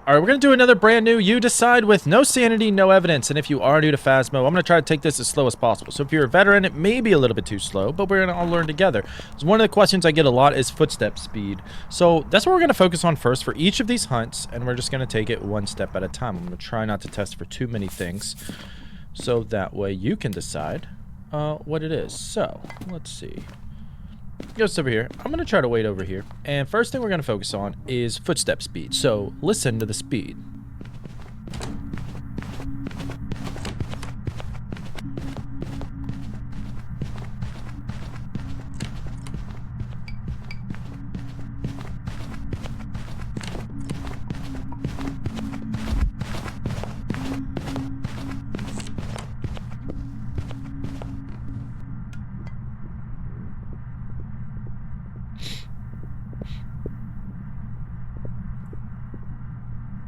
All right, we're going to do another brand new You Decide with no sanity, no evidence. And if you are new to Phasmo, I'm going to try to take this as slow as possible. So if you're a veteran, it may be a little bit too slow, but we're going to all learn together. So one of the questions I get a lot is footstep speed. So that's what we're going to focus on first for each of these hunts, and we're just going to take it one step at a time. I'm going to try not to test for too many things, so that way you can decide what it is. So let's see. Goes over here. I'm going to try to wait over here. And first thing we're going to focus on is footstep speed. So listen to the speed.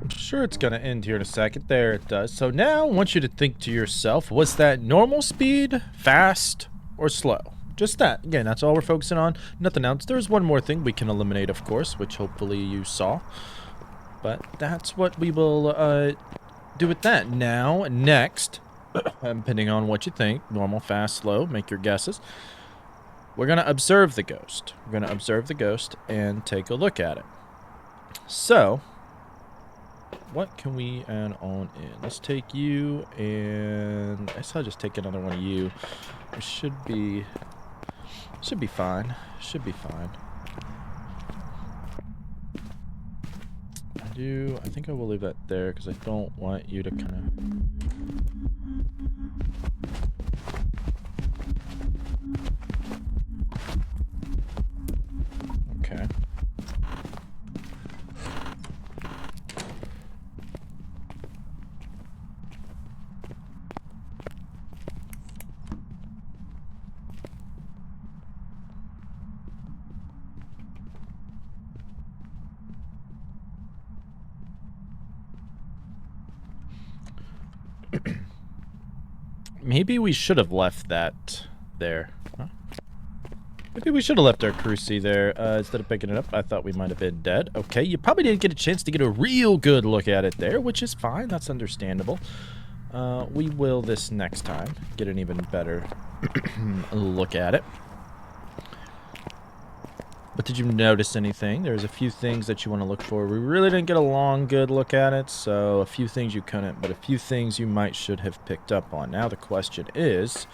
Sure, it's gonna end here in a second. There it does. So now I want you to think to yourself, was that normal speed, fast, or slow? Just that. Again, that's all we're focusing on. Nothing else. There's one more thing we can eliminate, of course, which hopefully you saw. But that's what we will do with that. Now, next, depending on what you think, normal, fast, slow, make your guesses. We're gonna observe the ghost. We're gonna observe the ghost and take a look at it. So what can we add on in? Let's take you, and I guess I'll just take another one of you. It should be fine. Should be fine. I think I will leave that there because I don't want you to kind of... Okay. Maybe we should have left that there. Huh? Maybe we should have left our cruci there instead of picking it up. I thought we might have been dead. Okay, you probably didn't get a chance to get a real good look at it there, which is fine. That's understandable. We will this next time get an even better look at it. But did you notice anything? There's a few things that you want to look for. We really didn't get a long, good look at it, so a few things you couldn't, but a few things you might should have picked up on. Now the question is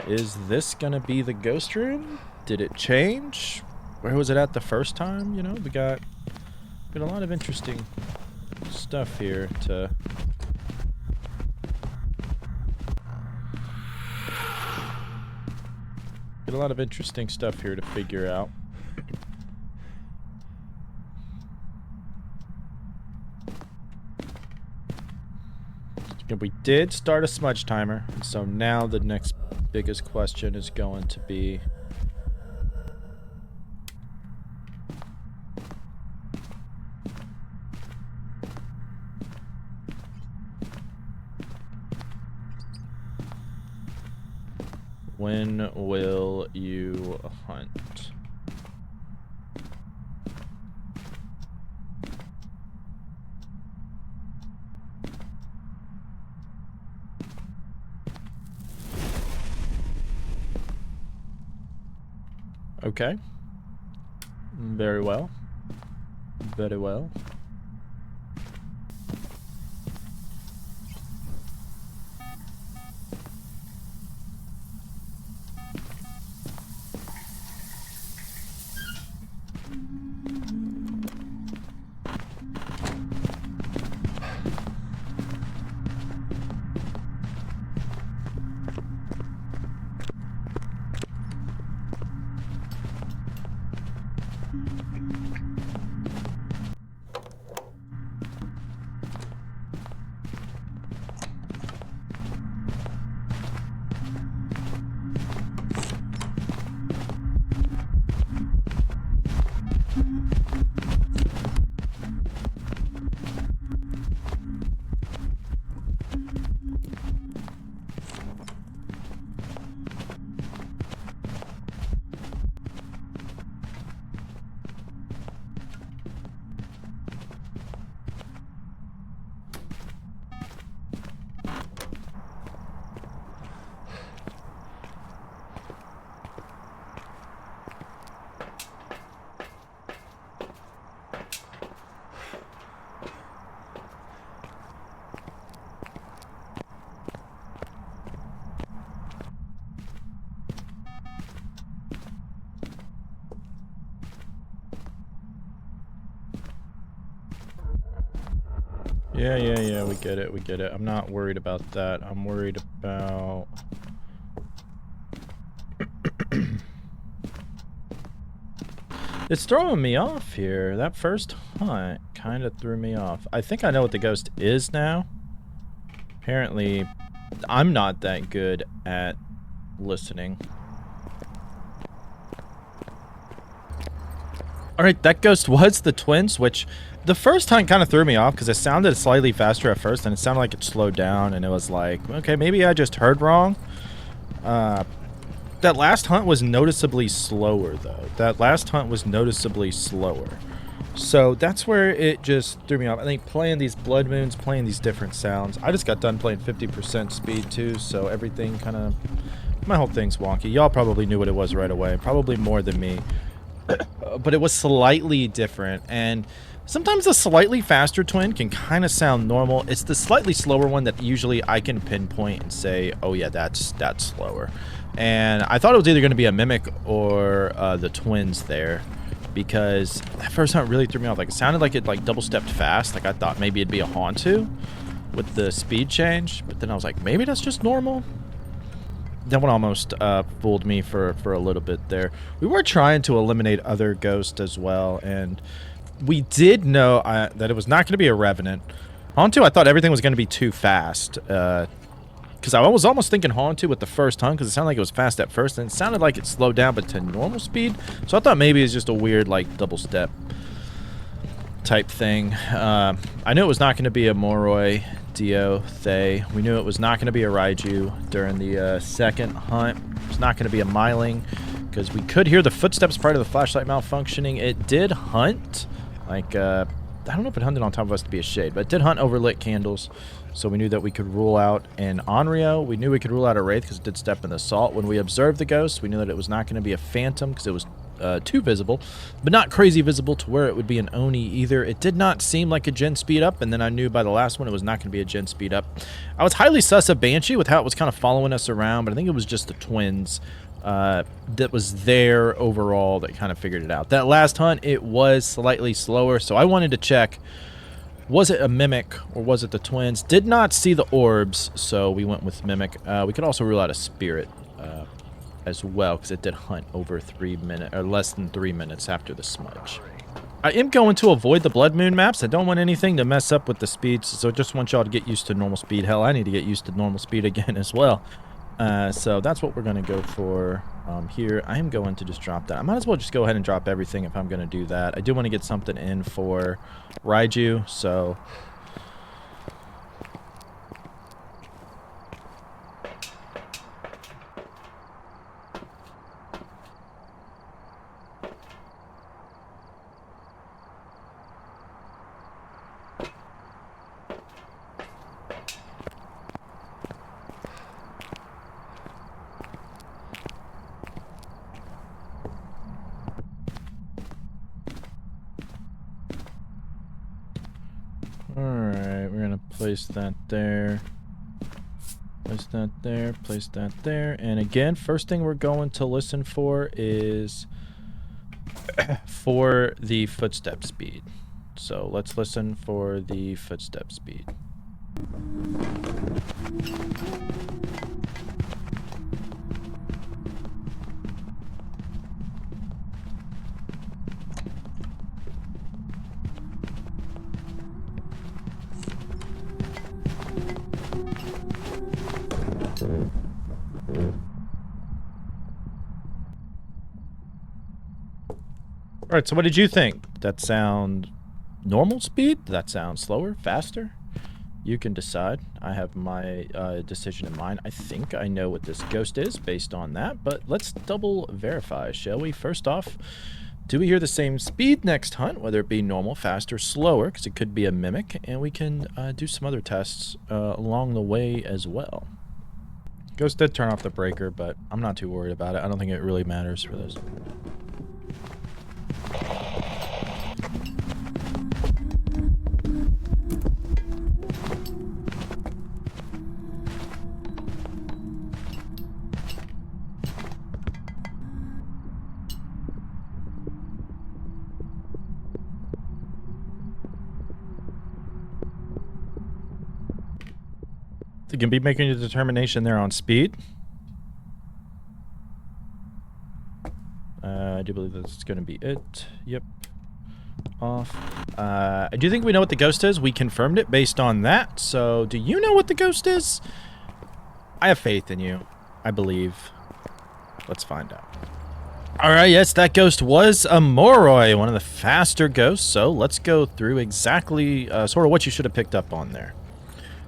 this going to be the ghost room? Did it change? Where was it at the first time? You know, we got a lot of interesting stuff here to... Get a lot of interesting stuff here to figure out. We did start a smudge timer, so now the next biggest question is going to be when will you hunt? Okay. Very well. Very well. Yeah, we get it, we get it. I'm not worried about that. I'm worried about... It's throwing me off here. That first hunt kind of threw me off. I think I know what the ghost is now. Apparently, I'm not that good at listening. Alright, that ghost was the twins, which the first hunt kind of threw me off because it sounded slightly faster at first and it sounded like it slowed down and it was like, okay, maybe I just heard wrong. That last hunt was noticeably slower, though. That last hunt was noticeably slower. So that's where it just threw me off. I think playing these blood moons, playing these different sounds. I just got done playing 50% speed, too, so everything kind of... My whole thing's wonky. Y'all probably knew what it was right away. Probably more than me. But it was slightly different, and sometimes the slightly faster twin can kind of sound normal. It's the slightly slower one that usually I can pinpoint and say, oh yeah, that's slower. And I thought it was either going to be a mimic or the twins there, because that first hunt really threw me off. Like, it sounded like it like double stepped fast. Like I thought maybe it'd be a hantu with the speed change, but then I was like, maybe that's just normal. That one almost fooled me for a little bit there. We were trying to eliminate other ghosts as well, and we did know that it was not going to be a revenant. Hantu, I thought everything was going to be too fast. Because I was almost thinking Hantu with the first hunt, because it sounded like it was fast at first, and it sounded like it slowed down, but to normal speed. So I thought maybe it's just a weird, like, double step type thing. I knew it was not going to be a moroi, Dio, Thay. We knew it was not going to be a raiju during the second hunt. It was not going to be a myling, because we could hear the footsteps prior to the flashlight malfunctioning. It did hunt, like, I don't know if it hunted on top of us to be a shade, but it did hunt overlit candles. So we knew that we could rule out an Onryo. We knew we could rule out a Wraith because it did step in the salt. When we observed the ghost, we knew that it was not going to be a phantom because it was too visible, but not crazy visible to where it would be an Oni either. It did not seem like a gen speed up, and then I knew by the last one it was not going to be a gen speed up. I was highly sus of Banshee with how it was kind of following us around, but I think it was just the twins that was there overall that kind of figured it out. That last hunt, it was slightly slower, so I wanted to check, was it a mimic or was it the twins? Did not see the orbs, so we went with mimic. We could also rule out a spirit as well, because it did hunt over 3 minutes, or less than 3 minutes after the smudge. I am going to avoid the blood moon maps. I don't want anything to mess up with the speeds, so I just want y'all to get used to normal speed. Hell, I need to get used to normal speed again as well. So that's what we're going to go for here. I am going to just drop that. I might as well just go ahead and drop everything if I'm going to do that. I do want to get something in for Raiju, so... Alright, we're going to place that there. Place that there, place that there. And again, first thing we're going to listen for is for the footstep speed. So let's listen for the footstep speed. Alright, so what did you think? Did that sound normal speed? Did that sound slower, faster? You can decide. I have my decision in mind. I think I know what this ghost is based on that, but let's double verify, shall we? First off, do we hear the same speed next hunt, whether it be normal, fast, or slower, because it could be a mimic, and we can do some other tests along the way as well. Ghost did turn off the breaker, but I'm not too worried about it. I don't think it really matters for this. You can be making a determination there on speed. I do believe that's going to be it. Yep. Off. I do think we know what the ghost is. We confirmed it based on that. So, do you know what the ghost is? I have faith in you. I believe. Let's find out. Alright, yes, that ghost was a moroi, one of the faster ghosts. So, let's go through exactly sort of what you should have picked up on there.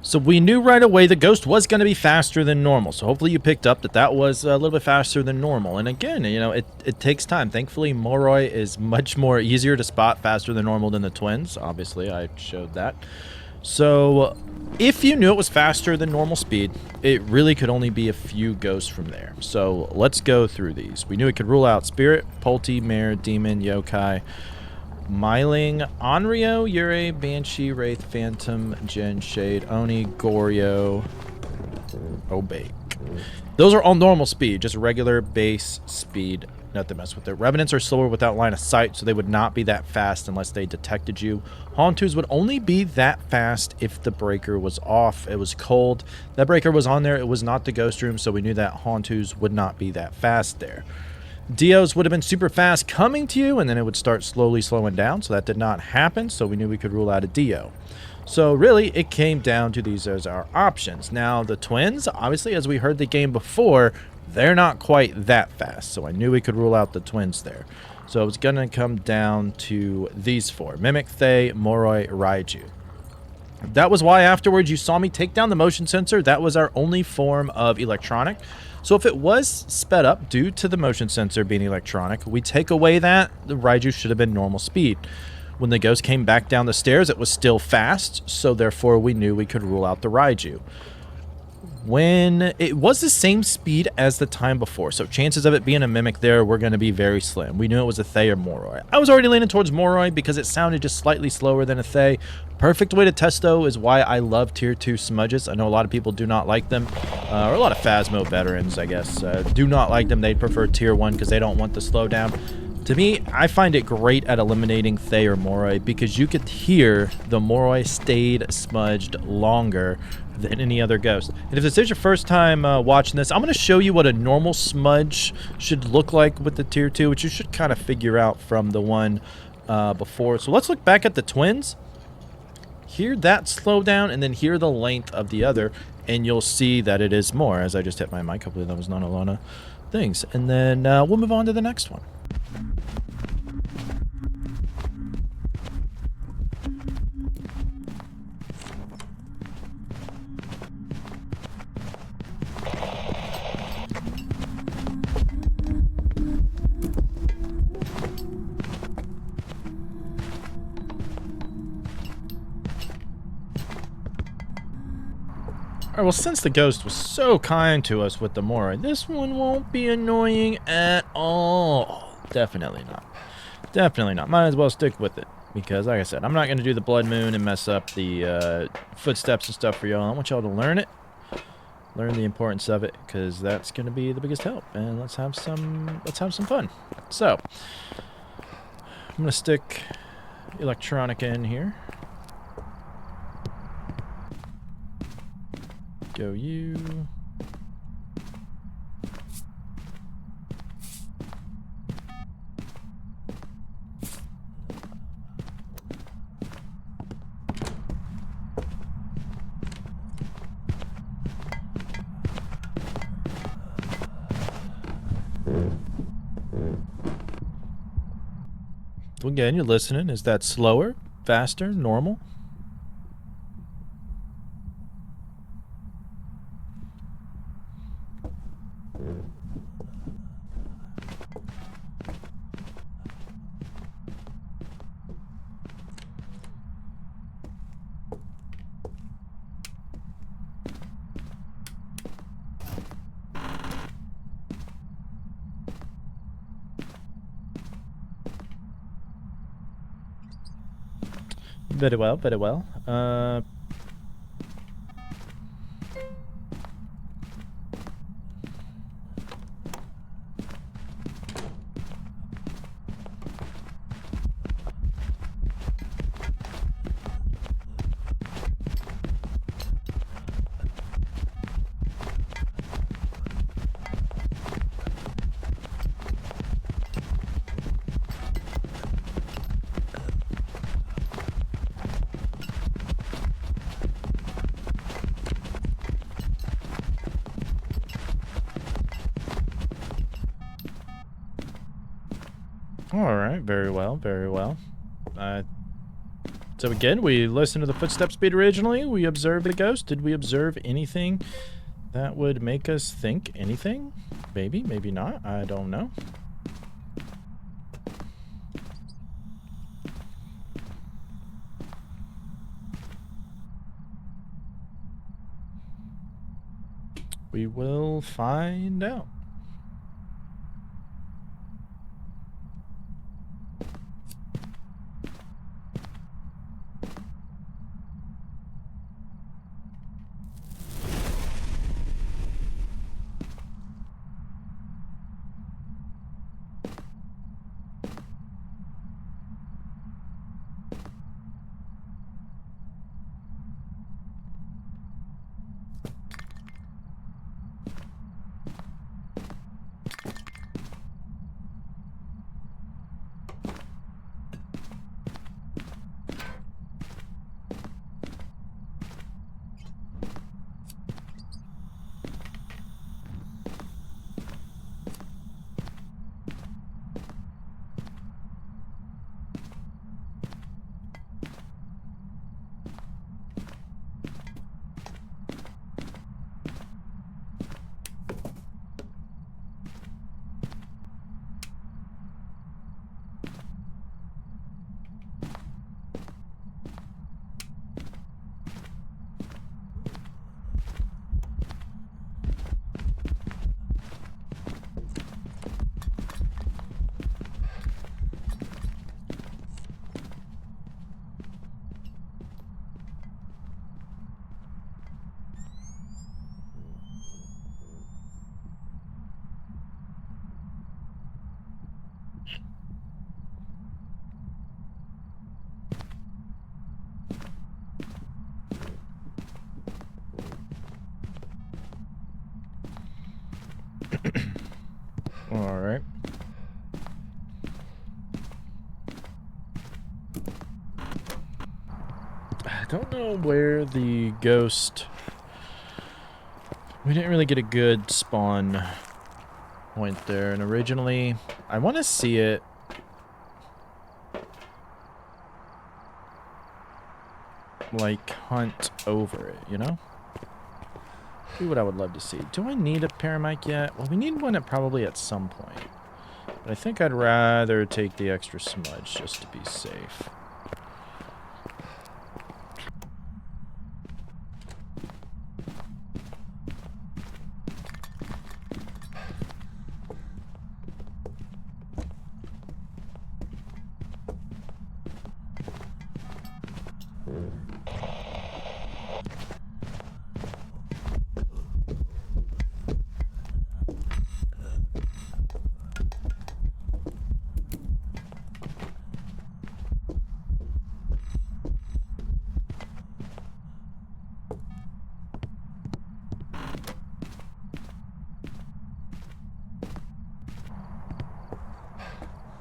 So we knew right away the ghost was going to be faster than normal. So hopefully you picked up that that was a little bit faster than normal. And again, you know, it takes time. Thankfully, moroi is much more easier to spot faster than normal than the twins. Obviously, I showed that. So if you knew it was faster than normal speed, it really could only be a few ghosts from there. So let's go through these. We knew it could rule out spirit, polti, mare, demon, yokai, Myling, Onryo, Yurei, Banshee, Wraith, Phantom, Jin, Shade, Oni, Goryo, Obake. Those are all normal speed, just regular base speed. Nothing to mess with it. Revenants are slower without line of sight, so they would not be that fast unless they detected you. Hantus would only be that fast if the breaker was off. It was cold. That breaker was on there. It was not the ghost room, so we knew that Hantus would not be that fast there. Dios would have been super fast coming to you, and then it would start slowly slowing down, so that did not happen, so we knew we could rule out a Dio. So really, it came down to these as our options. Now, the twins, obviously, as we heard the game before, they're not quite that fast, so I knew we could rule out the twins there. So it was going to come down to these four: Mimic, Thay, Moroi, Raiju. That was why afterwards you saw me take down the motion sensor. That was our only form of electronic. So if it was sped up due to the motion sensor being electronic, we take away that, the Raiju should have been normal speed. When the ghost came back down the stairs, it was still fast, so therefore we knew we could rule out the Raiju. When it was the same speed as the time before, so chances of it being a mimic there were going to be very slim. We knew it was a Thay or Moroi. I was already leaning towards Moroi because it sounded just slightly slower than a Thay. Perfect way to test, though, is why I love Tier 2 smudges. I know a lot of people do not like them, or a lot of Phasmo veterans, I guess, do not like them. They prefer Tier 1 because they don't want the slowdown. To me, I find it great at eliminating Thay or Moroi because you could hear the Moroi stayed smudged longer than any other ghost. And if this is your first time watching this, I'm going to show you what a normal smudge should look like with the Tier 2, which you should kind of figure out from the one before. So let's look back at the twins. Hear that slowdown, and then hear the length of the other, and you'll see that it is more. As I just hit my mic, hopefully that was not a lot of things. And then we'll move on to the next one. Alright, well, since the ghost was so kind to us with the moroi, this one won't be annoying at all. Definitely not. Definitely not. Might as well stick with it. Because, like I said, I'm not going to do the blood moon and mess up the footsteps and stuff for y'all. I want y'all to learn it. Learn the importance of it, because that's going to be the biggest help. And let's have some fun. So, I'm going to stick electronica in here. Go you. Again, you're listening. Is that slower, faster, normal? Very well, very well. Alright, very well, very well. So again, we listened to the footstep speed originally. We observed the ghost. Did we observe anything that would make us think anything? Maybe, maybe not. I don't know. We will find out. Alright. I don't know where the ghost... We didn't really get a good spawn point there, and originally I want to see it like hunt over it, you know? See what I would love to see. Do I need a paramic yet? Well, we need one probably at some point. But I think I'd rather take the extra smudge just to be safe.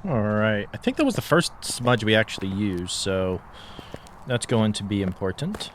Alright, I think that was the first smudge we actually used, so that's going to be important.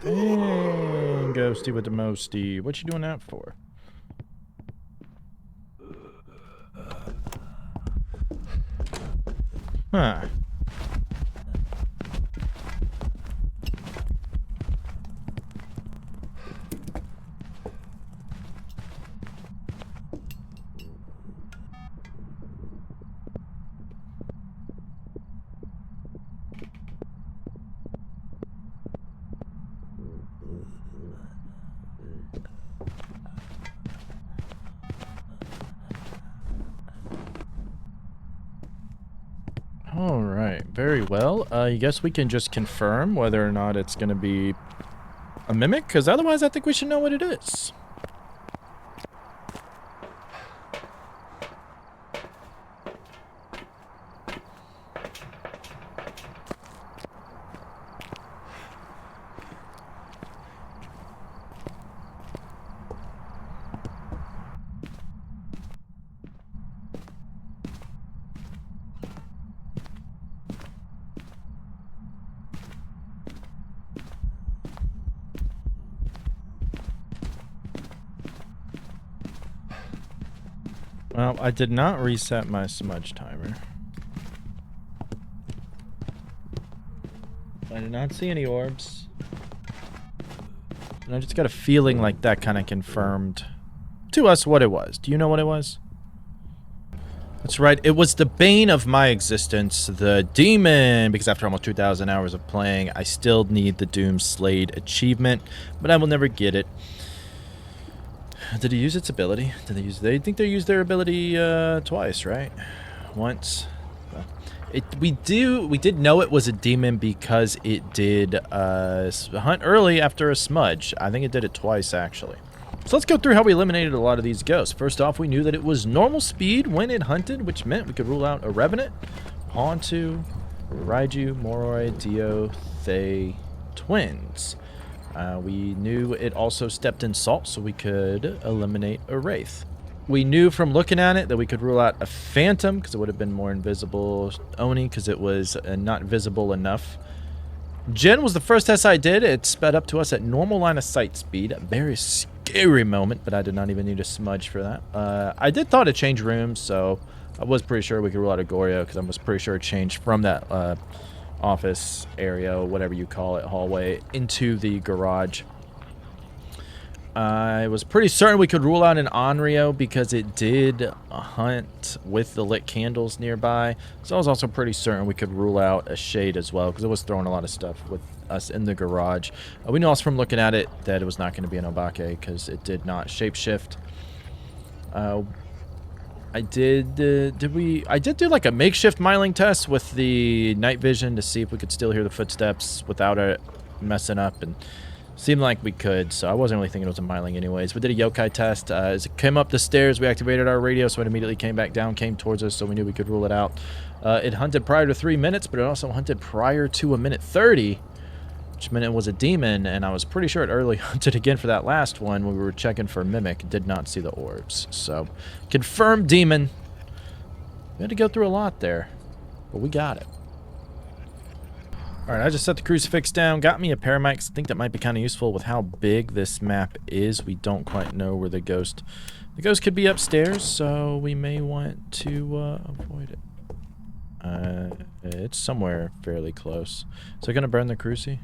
Dang, ghosty with the mosty. What you doing that for? Huh. All right, very well. I guess we can just confirm whether or not it's going to be a mimic, because otherwise I think we should know what it is. Well, I did not reset my smudge timer. I did not see any orbs. And I just got a feeling like that kind of confirmed to us what it was. Do you know what it was? That's right. It was the bane of my existence, the demon, because after almost 2,000 hours of playing, I still need the Doom Slade achievement, but I will never get it. Did he use its ability? They think they used their ability twice, right? Once. Well, we did know it was a demon because it did hunt early after a smudge. I think it did it twice, actually. So let's go through how we eliminated a lot of these ghosts. First off, we knew that it was normal speed when it hunted, which meant we could rule out a Revenant, Hantu, Raiju, Moroi, Dio, Thay, Twins. We knew it also stepped in salt, so we could eliminate a Wraith. We knew from looking at it that we could rule out a Phantom, because it would have been more invisible. Oni, because it was not visible enough. Jen was the first test I did. It sped up to us at normal line of sight speed. A very scary moment, but I did not even need a smudge for that. I did thought it changed rooms, so I was pretty sure we could rule out a Gorio, because I was pretty sure it changed from that office area, whatever you call it, hallway, into the garage. I was pretty certain we could rule out an Onryo because it did hunt with the lit candles nearby. So I was also pretty certain we could rule out a Shade as well because it was throwing a lot of stuff with us in the garage. We knew also from looking at it that it was not going to be an Obake because it did not shapeshift. I did do like a makeshift miling test with the night vision to see if we could still hear the footsteps without it messing up, and seemed like we could, so I wasn't really thinking it was a miling anyways. We did a yokai test. As it came up the stairs, we activated our radio, so it immediately came back down, came towards us, so we knew we could rule it out. It hunted prior to 3 minutes, but it also hunted prior to 1:30, which meant it was a demon, and I was pretty sure it early hunted again for that last one when we were checking for Mimic. Did not see the orbs, so confirmed demon. We had to go through a lot there, but we got it. Alright, I just set the crucifix down, got me a paramite. I think that might be kind of useful with how big this map is. We don't quite know where the ghost could be upstairs, so we may want to avoid it. It's somewhere fairly close. Is it going to burn the cruci?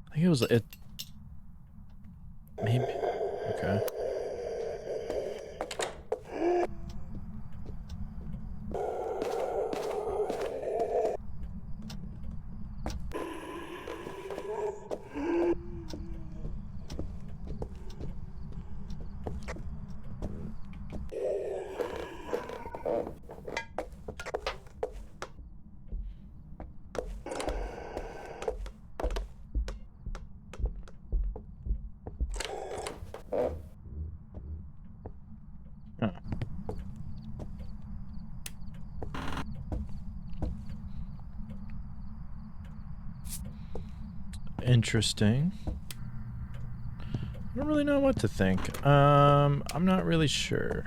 I think it was it. Maybe. Okay. Interesting. I don't really know what to think. I'm not really sure.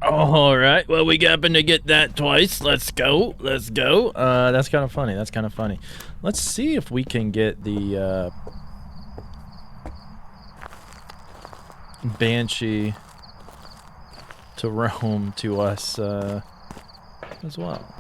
All right. Well, we happen to get that twice. Let's go. Let's go. That's kind of funny. That's kind of funny. Let's see if we can get the Banshee to roam to us as well.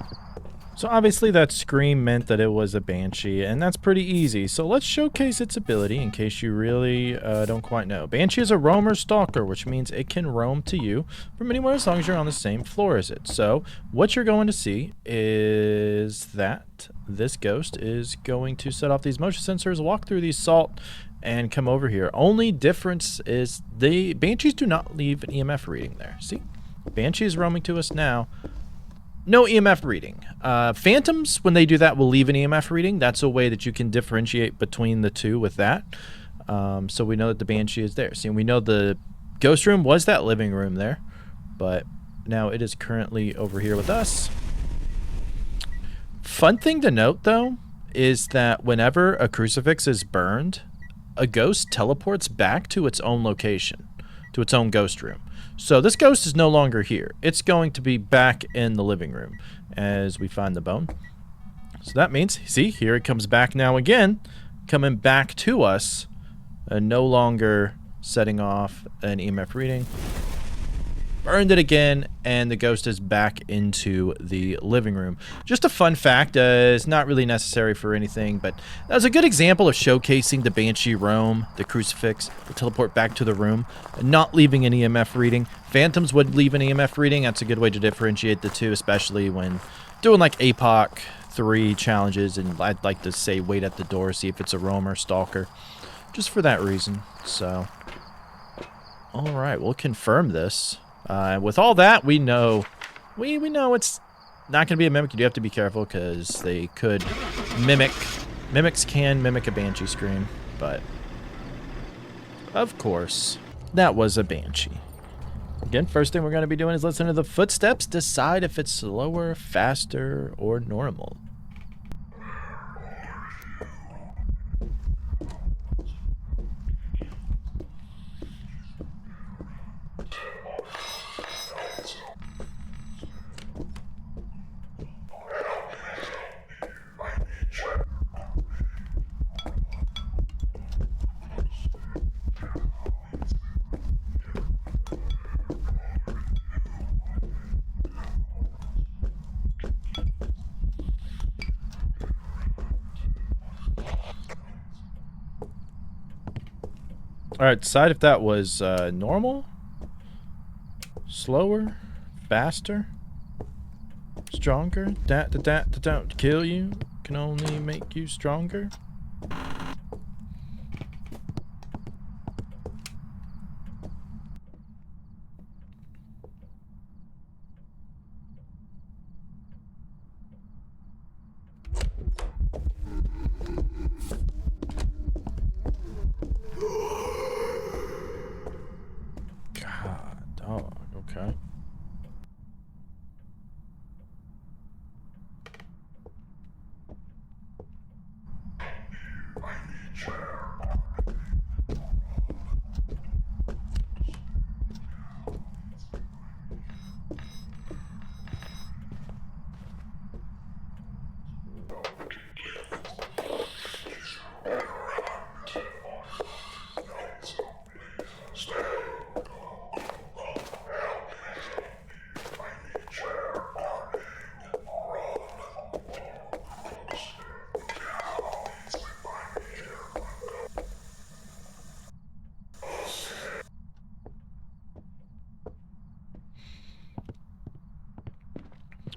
So obviously that scream meant that it was a Banshee, and that's pretty easy. So let's showcase its ability in case you really don't quite know. Banshee is a roamer stalker, which means it can roam to you from anywhere as long as you're on the same floor as it. So what you're going to see is that this ghost is going to set off these motion sensors, walk through these salt, and come over here. Only difference is the Banshees do not leave an EMF reading there. See? Banshee is roaming to us now. No EMF reading. Phantoms, when they do that, will leave an EMF reading. That's a way that you can differentiate between the two with that. So we know that the Banshee is there. See, we know the ghost room was that living room there, but now it is currently over here with us. Fun thing to note, though, is that whenever a crucifix is burned, a ghost teleports back to its own location, to its own ghost room. So this ghost is no longer here. It's going to be back in the living room as we find the bone. So that means, see, here it comes back now again, coming back to us, and no longer setting off an EMF reading. Burned it again, and the ghost is back into the living room. Just a fun fact, it's not really necessary for anything, but that was a good example of showcasing the Banshee roam, the crucifix, the teleport back to the room, and not leaving an EMF reading. Phantoms would leave an EMF reading. That's a good way to differentiate the two, especially when doing like APOC 3 challenges, and I'd like to say wait at the door, see if it's a roamer, stalker, just for that reason. So, all right, we'll confirm this. With all that, we know it's not going to be a mimic. You do have to be careful because they could mimic. Mimics can mimic a Banshee scream, but of course, that was a Banshee. Again, first thing we're going to be doing is listen to the footsteps, decide if it's slower, faster, or normal. Alright, decide if that was normal, slower, faster, stronger. That don't kill you, can only make you stronger. Okay.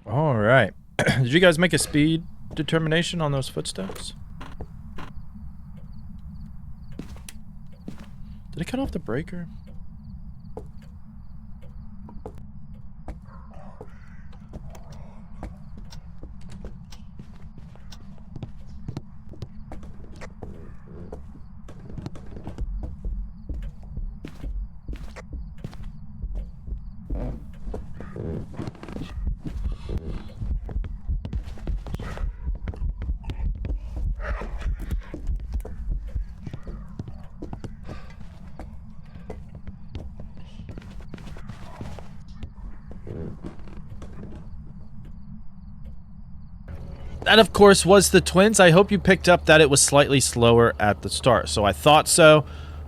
All right. Did you guys make a speed determination on those footsteps? Did it cut off the breaker? That, of course, was the twins. I hope you picked up that it was slightly slower at the start. So I thought so.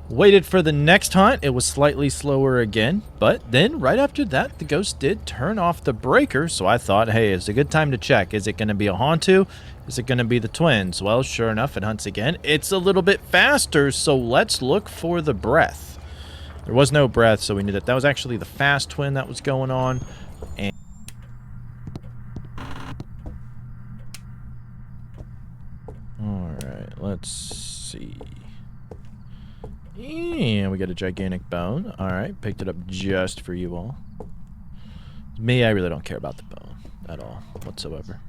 Waited for the next hunt. It was slightly slower again. But then, right after that, the ghost did turn off the breaker. So I thought, hey, it's a good time to check. Is it going to be a hantu? Is it going to be the twins? Well, sure enough, it hunts again. It's a little bit faster, so let's look for the breath. There was no breath, so we knew that that was actually the fast twin that was going on. And alright, let's see. And we got a gigantic bone. Alright, picked it up just for you all. Me, I really don't care about the bone at all, whatsoever.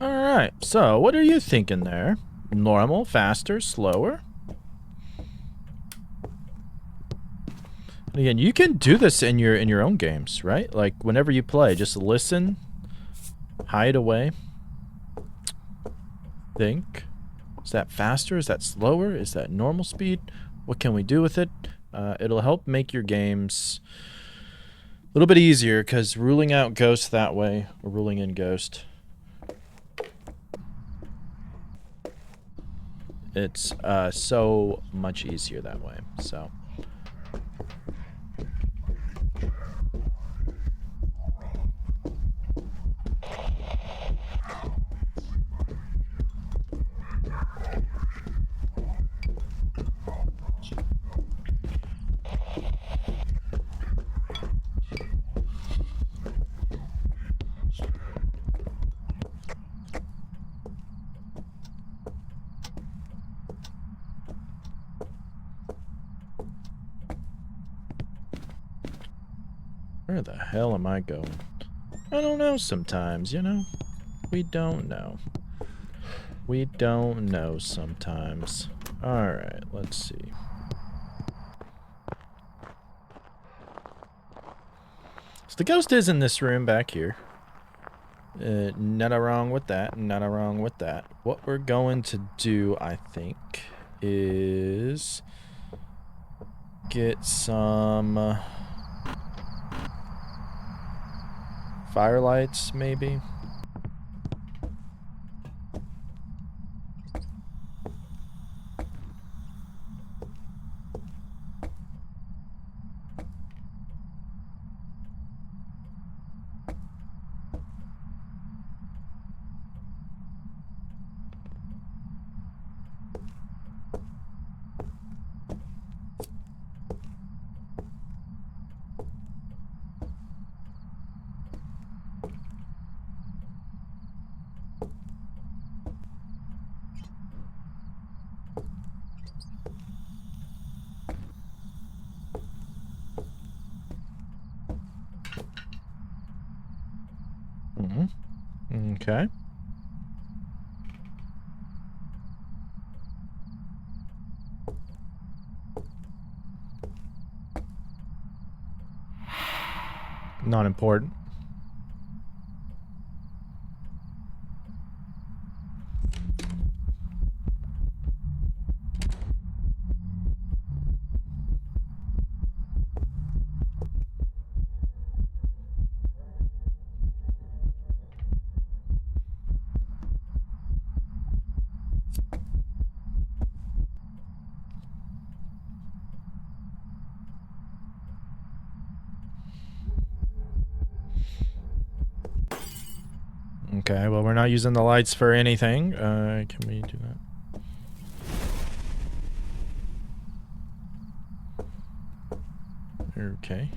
Alright, so what are you thinking there? Normal, faster, slower? And again, you can do this in your own games, right? Like whenever you play, just listen, hide away, think. Is that faster? Is that slower? Is that normal speed? What can we do with it? It'll help make your games a little bit easier, because ruling out ghost that way, or ruling in ghost, it's so much easier that way. So where the hell am I going? I don't know sometimes, you know? We don't know. We don't know sometimes. Alright, let's see. So the ghost is in this room back here. Not a wrong with that. Not a wrong with that. What we're going to do, I think, is get some firelights, maybe. Okay. Not important. Okay, well, we're not using the lights for anything. Can we do that? Okay.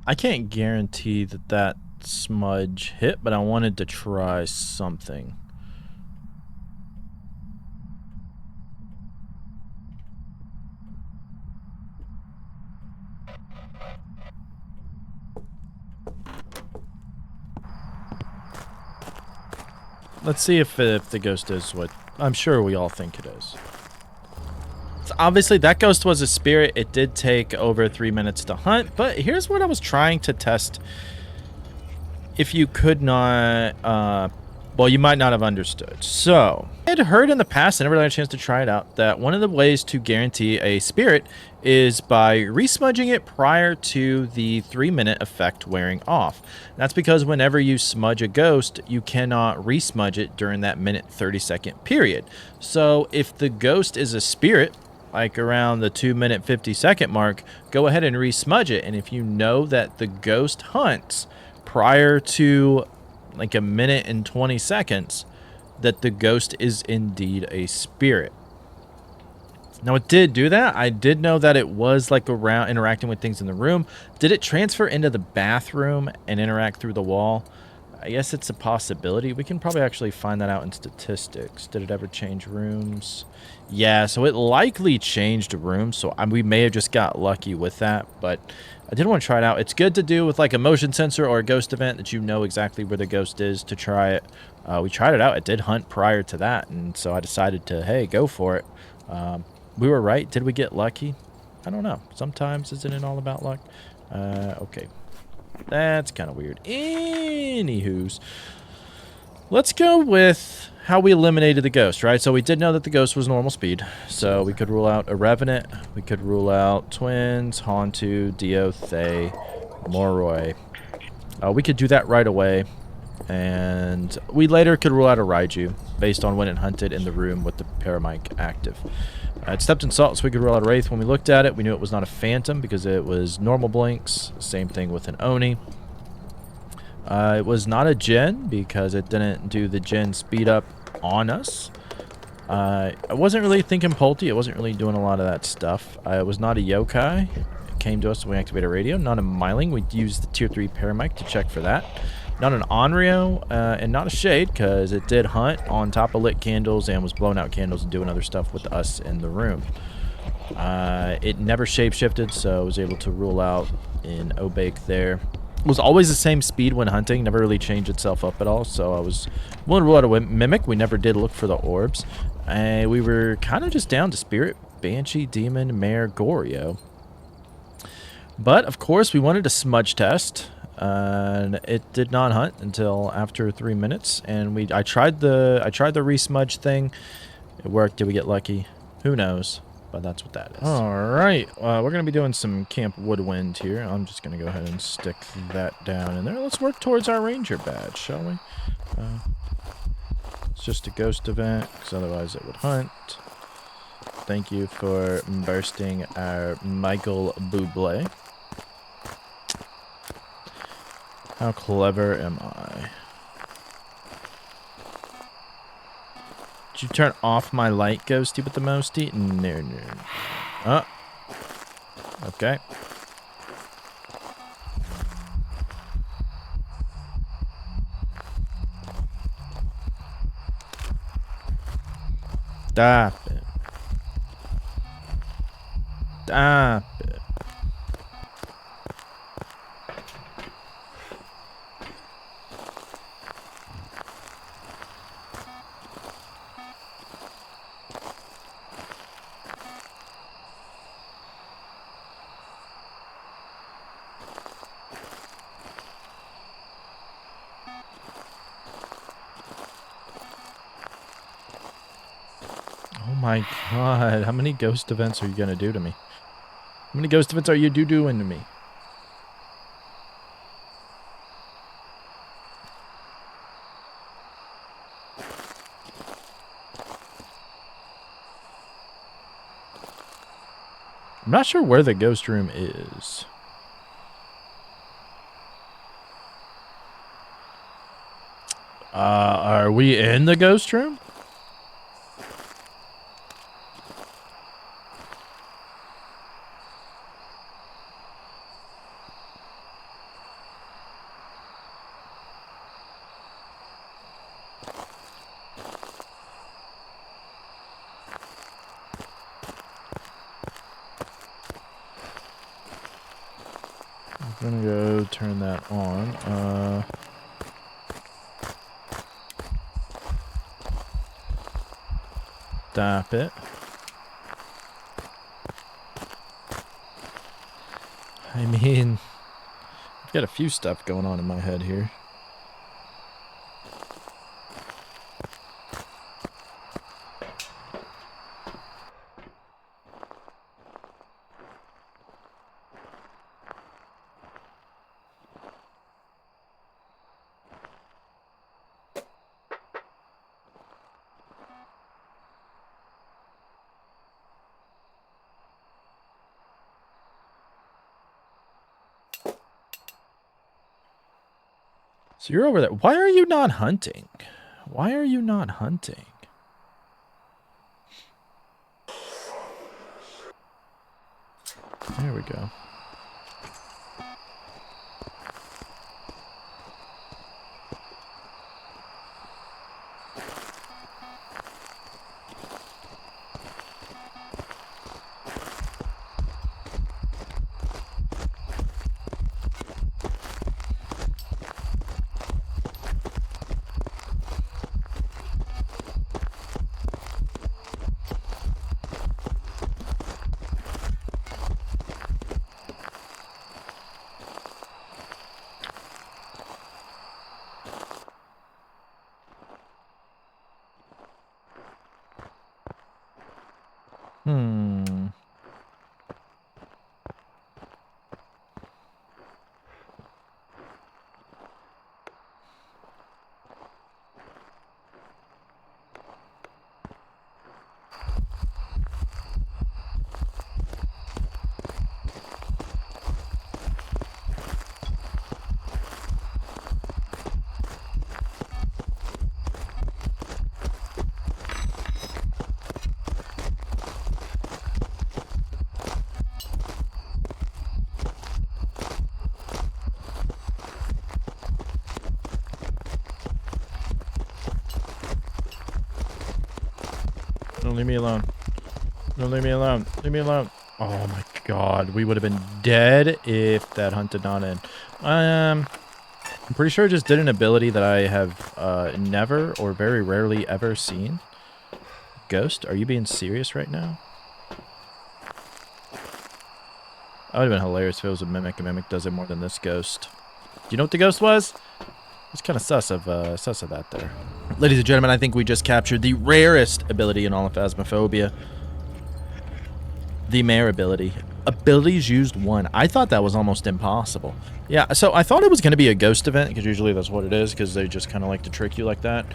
I can't guarantee that that smudge hit, but I wanted to try something. Let's see if the ghost is what I'm sure we all think it is. So obviously, that ghost was a spirit. It did take over 3 minutes to hunt, but here's what I was trying to test. If you could not, well, you might not have understood. So, I had heard in the past, I never had a chance to try it out, that one of the ways to guarantee a spirit is by re-smudging it prior to the 3-minute effect wearing off. That's because whenever you smudge a ghost, you cannot re-smudge it during that minute 30-second period. So, if the ghost is a spirit, like around the 2-minute 50-second mark, go ahead and re-smudge it. And if you know that the ghost hunts prior to like a minute and 20 seconds, that the ghost is indeed a spirit. Now, it did do that. I did know that it was like around interacting with things in the room. Did it transfer into the bathroom and interact through the wall? I guess it's a possibility. We can probably actually find that out in statistics. Did it ever change rooms? Yeah, so it likely changed rooms, so we may have just got lucky with that, but I did want to try it out. It's good to do with like a motion sensor or a ghost event that you know exactly where the ghost is to try it. We tried it out. It did hunt prior to that, and so I decided to, hey, go for it. We were right. Did we get lucky? I don't know. Sometimes isn't it all about luck? Okay. That's kind of weird. Anywho's, let's go with how we eliminated the ghost, right? So we did know that the ghost was normal speed. So we could rule out a Revenant. We could rule out Twins, Hantu, Dio, Thay, Moroi. We could do that right away. And we later could rule out a Raiju based on when it hunted in the room with the paramic active. It stepped in salt, so we could rule out a Wraith. When we looked at it, we knew it was not a Phantom because it was normal blinks. Same thing with an Oni. It was not a Djinn because it didn't do the Djinn speed up on us. I wasn't really thinking Polty. It wasn't really doing a lot of that stuff. It was not a Yokai. It came to us when we activated radio. Not a Myling. We used the tier 3 paramic to check for that. Not an Onryo, and not a Shade, because it did hunt on top of lit candles and was blowing out candles and doing other stuff with us in the room. It never shape-shifted, so I was able to rule out in Obake there. It was always the same speed when hunting, never really changed itself up at all, so I was willing to rule out a Mimic. We never did look for the orbs. We were kind of just down to Spirit, Banshee, Demon, Mare, Goryo. But, of course, we wanted a smudge test. And it did not hunt until after 3 minutes, and I tried the re-smudge thing. It worked. Did we get lucky? Who knows? But that's what that is. All right, we're gonna be doing some Camp Woodwind here. I'm just gonna go ahead and stick that down in there. Let's work towards our Ranger badge, shall we? It's just a ghost event, because otherwise it would hunt. Thank you for bursting our Michael Bublé. How clever am I? Did you turn off my light, Ghosty, with the mosty? No, no. Oh. Okay. Stop it. Stop it. Oh my god, how many ghost events are you gonna do to me? How many ghost events are you doing to me? I'm not sure where the ghost room is. Are we in the ghost room? I'm gonna go turn that on. Tap it. I mean, I've got a few stuff going on in my head here. So you're over there. Why are you not hunting? Why are you not hunting? There we go. Hmm. Don't leave me alone. Don't leave me alone. Leave me alone. Oh my god, we would have been dead if that hunt did not end. I'm pretty sure it just did an ability that I have never or very rarely ever seen. Ghost, are you being serious right now? That would have been hilarious if it was a mimic. A mimic does it more than this ghost. Do you know what the ghost was? It's kind of sus of that there. Ladies and gentlemen, I think we just captured the rarest ability in all of Phasmophobia. The mare ability. Abilities used 1. I thought that was almost impossible. Yeah, so I thought it was going to be a ghost event, because usually that's what it is, because they just kind of like to trick you like that.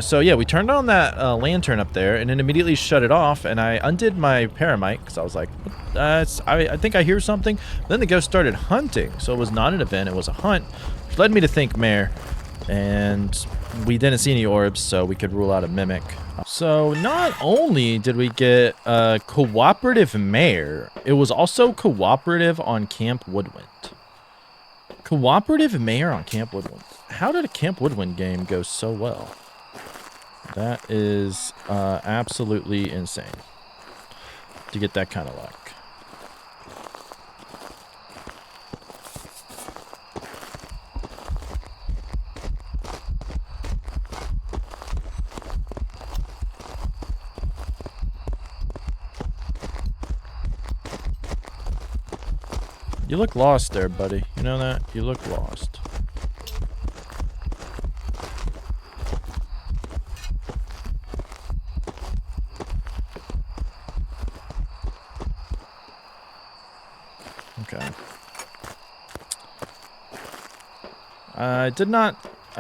So yeah, we turned on that lantern up there, and then immediately shut it off, and I undid my paramite, because I was like, I think I hear something. Then the ghost started hunting, so it was not an event, it was a hunt, which led me to think mare. And we didn't see any orbs, so we could rule out a mimic. So not only did we get a cooperative mare, it was also cooperative on Camp Woodwind. Cooperative mare on Camp Woodwind. How did a Camp Woodwind game go so well? That is absolutely insane to get that kind of luck. You look lost there, buddy. You know that? You look lost. Okay. I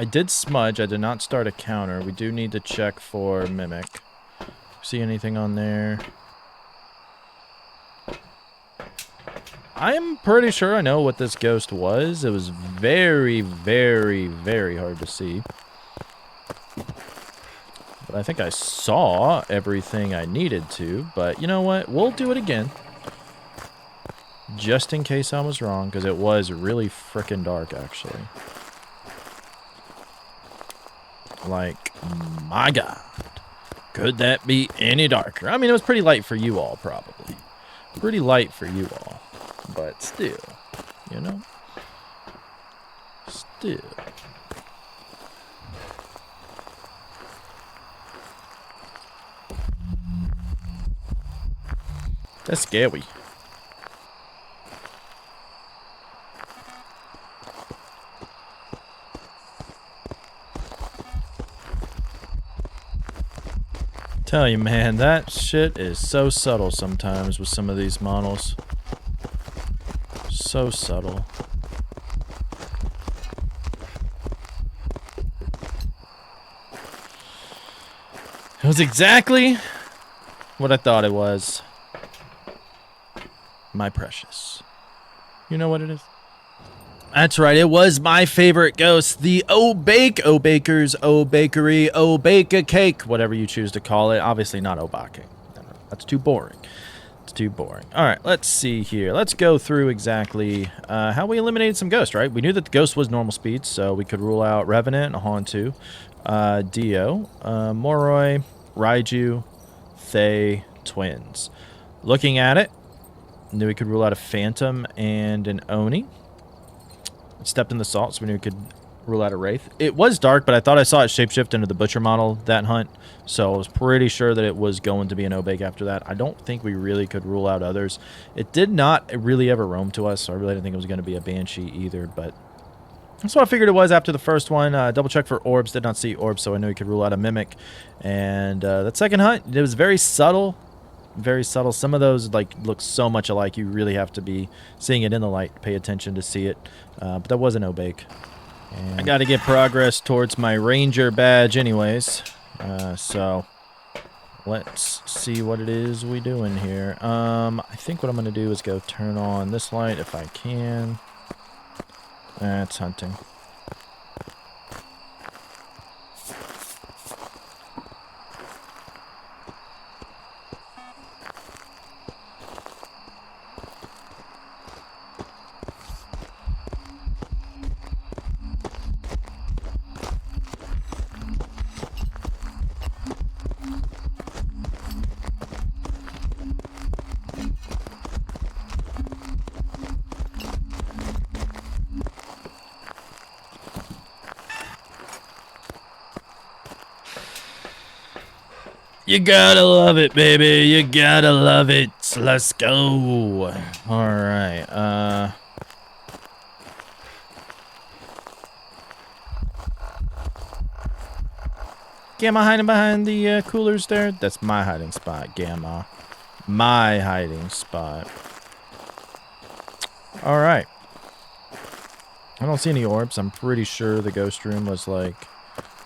did smudge. I did not start a counter. We do need to check for mimic. See anything on there? I'm pretty sure I know what this ghost was. It was very, very, very hard to see. But I think I saw everything I needed to. But you know what? We'll do it again. Just in case I was wrong, because it was really frickin' dark, actually. Like, my God. Could that be any darker? I mean, it was pretty light for you all, probably. Pretty light for you all. But still, you know? Still. That's scary. Tell you, man, that shit is so subtle sometimes with some of these models. So subtle. It was exactly what I thought it was. My precious. You know what it is? That's right, it was my favorite ghost, the Obake, Obaker's, Obakery, Obake cake, whatever you choose to call it. Obviously not Obake. That's too boring. It's too boring. All right, let's see here. Let's go through exactly how we eliminated some ghosts, right? We knew that the ghost was normal speed, so we could rule out Revenant, hantu, Dio, Moroi, Raiju, Thay, twins. Looking at it, knew we could rule out a Phantom and an Oni. Stepped in the salt, so we knew we could rule out a Wraith. It was dark, but I thought I saw it shapeshift into the Butcher model that hunt, so I was pretty sure that it was going to be an Obake after that. I don't think we really could rule out others. It did not really ever roam to us, so I really didn't think it was going to be a Banshee either, but that's what I figured it was after the first one. Double check for orbs, did not see orbs, so I knew we could rule out a Mimic. And that second hunt, it was very subtle. Very subtle. Some of those like look so much alike. You really have to be seeing it in the light, pay attention to see it. But that was an Obake. And I got to get progress towards my Ranger badge anyways. So let's see what it is we doing here. I think what I'm going to do is go turn on this light if I can. That's hunting. You gotta love it, baby. You gotta love it. Let's go. Alright, Gamma hiding behind the coolers there? That's my hiding spot, Gamma. My hiding spot. Alright. I don't see any orbs. I'm pretty sure the ghost room was like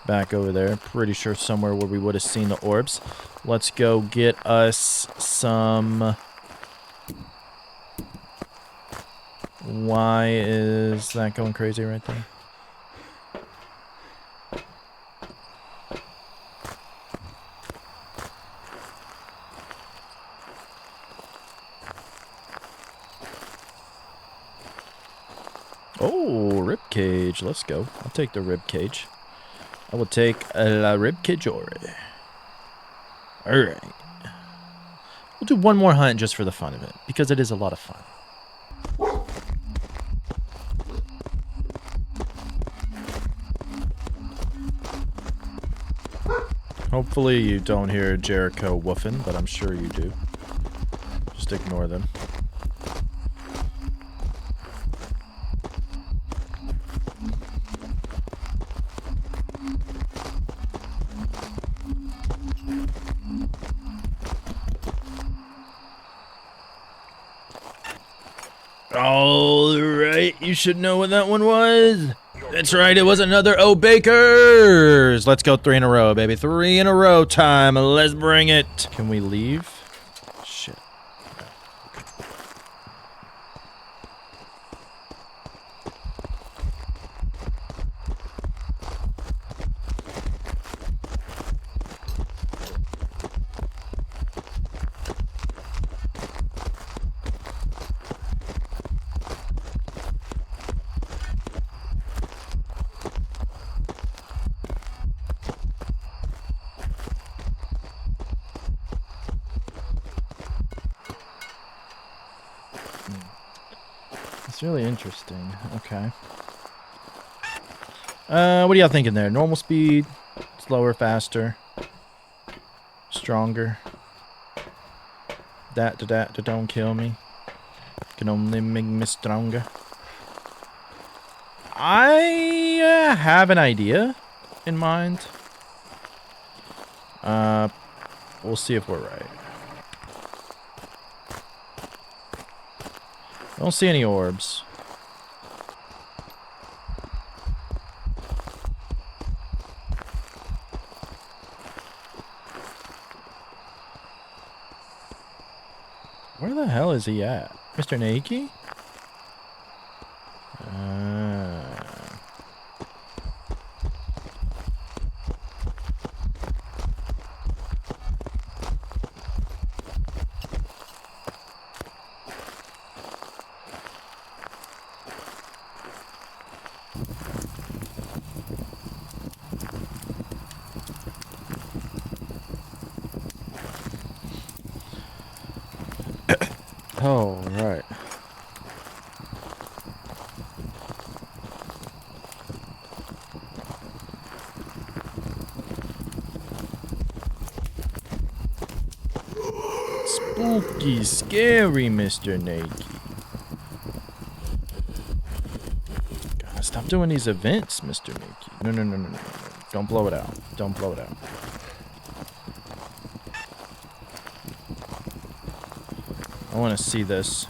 back over there. Pretty sure somewhere where we would have seen the orbs. Let's go get us some... Why is that going crazy right there? Oh, ribcage. Let's go. I'll take the ribcage. I will take la ribcage. Alright. We'll do one more hunt just for the fun of it, because it is a lot of fun. Hopefully you don't hear Jericho woofing, but I'm sure you do. Just ignore them. Alright, you should know what that one was. That's right, it was another Obakers. Let's go 3 in a row, baby. 3 in a row time. Let's bring it. Can we leave? Shit. It's really interesting. Okay. What are y'all thinking there? Normal speed, slower, faster, stronger. That don't kill me. Can only make me stronger. I have an idea in mind. We'll see if we're right. I don't see any orbs. Where the hell is he at? Mr. Nakey? Oh, right. Spooky, scary, Mr. Nakey. God, stop doing these events, Mr. Nakey. No. Don't blow it out. Don't blow it out. I want to see this.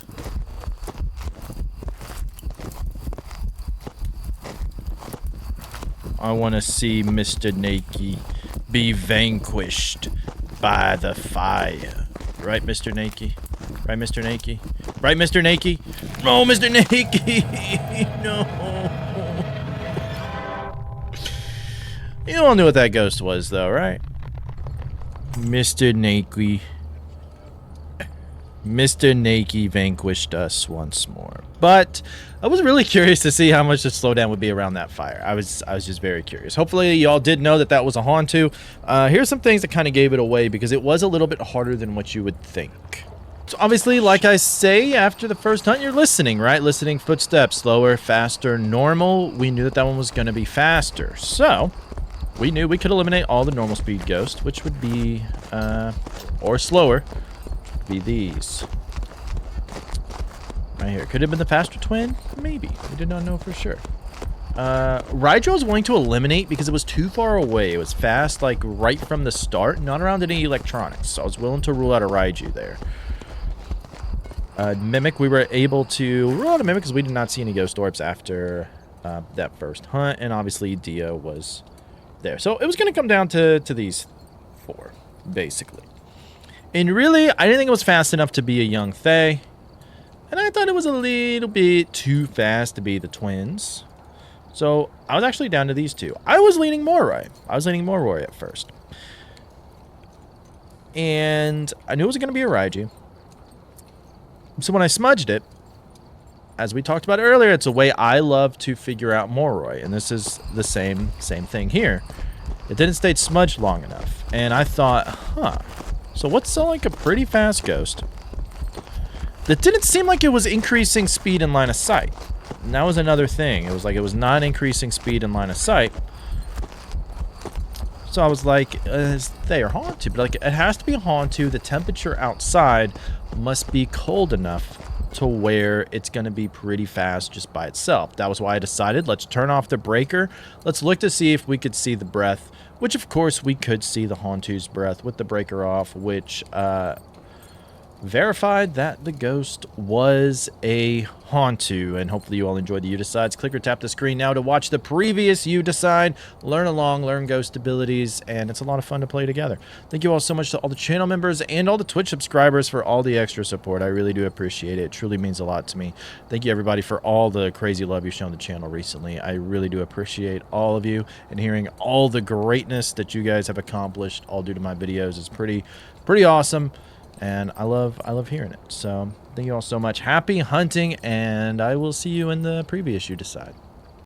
I want to see Mr. Nakey be vanquished by the fire. Right, Mr. Nakey? Right, Mr. Nakey? Right, Mr. Nakey? No, Mr. Nakey! No! You all knew what that ghost was, though, right? Mr. Nakey. Mr. Nakey vanquished us once more. But I was really curious to see how much the slowdown would be around that fire. I was just very curious. Hopefully y'all did know that that was a hantu. Here's some things that kind of gave it away because it was a little bit harder than what you would think. So obviously, like I say, after the first hunt, you're listening, right? Listening footsteps, slower, faster, normal. We knew that that one was going to be faster. So we knew we could eliminate all the normal speed ghosts, which would be, or slower. Be these right here. Could have been the faster twin, maybe. We did not know for sure. Raiju I was willing to eliminate because it was too far away. It was fast, like right from the start, not around any electronics. So I was willing to rule out a Raiju there. Mimic, we were able to rule out a Mimic because we did not see any ghost orbs after that first hunt, and obviously Dio was there. So it was going to come down to these four, basically. And really, I didn't think it was fast enough to be a young Fae. And I thought it was a little bit too fast to be the twins. So I was actually down to these two. I was leaning moroi. I was leaning moroi at first. And I knew it was going to be a Raiju. So when I smudged it, as we talked about earlier, it's a way I love to figure out moroi. And this is the same thing here. It didn't stay smudged long enough. And I thought, huh. So what's like a pretty fast ghost that didn't seem like it was increasing speed in line of sight? And that was another thing. It was like it was not increasing speed in line of sight. So I was like, they are hantu, but like it has to be a hantu. The temperature outside must be cold enough to where it's going to be pretty fast just by itself. That was why I decided, let's turn off the breaker. Let's look to see if we could see the breath, which of course we could see the hantu's breath with the breaker off, which verified that the ghost was a hantu. And hopefully you all enjoyed the You Decides. Click or tap the screen now to watch the previous You Decide. Learn along, learn ghost abilities, and it's a lot of fun to play together. Thank you all so much to all the channel members and all the Twitch subscribers for all the extra support. I really do appreciate it. It truly means a lot to me. Thank you everybody for all the crazy love you've shown the channel recently. I really do appreciate all of you, and hearing all the greatness that you guys have accomplished all due to my videos is pretty awesome. And I love hearing it. So thank you all so much. Happy hunting, and I will see you in the previous You Decide.